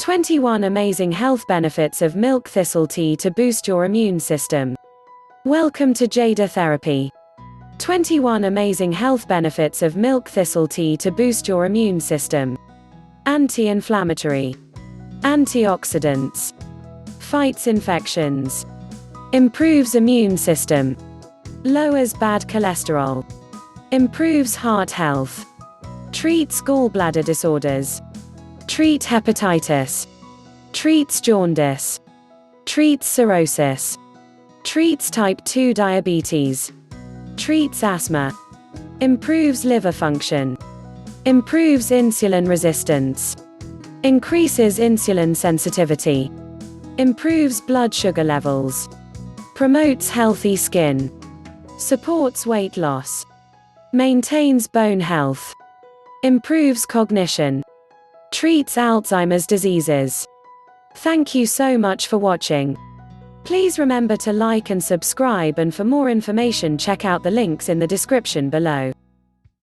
21 amazing health benefits of milk thistle tea to boost your immune system. Welcome to Jada Therapy. 21 amazing health benefits of milk thistle tea to boost your immune system. Anti-inflammatory. Antioxidants. Fights infections. Improves immune system. Lowers bad cholesterol. Improves heart health. Treats gallbladder disorders. Treat hepatitis. Treats jaundice. Treats cirrhosis. Treats type 2 diabetes. Treats asthma. Improves liver function. Improves insulin resistance. Increases insulin sensitivity. Improves blood sugar levels. Promotes healthy skin. Supports weight loss. Maintains bone health. Improves cognition. Treats Alzheimer's diseases. Thank you so much for watching. Please remember to like and subscribe, and for more information check out the links in the description below.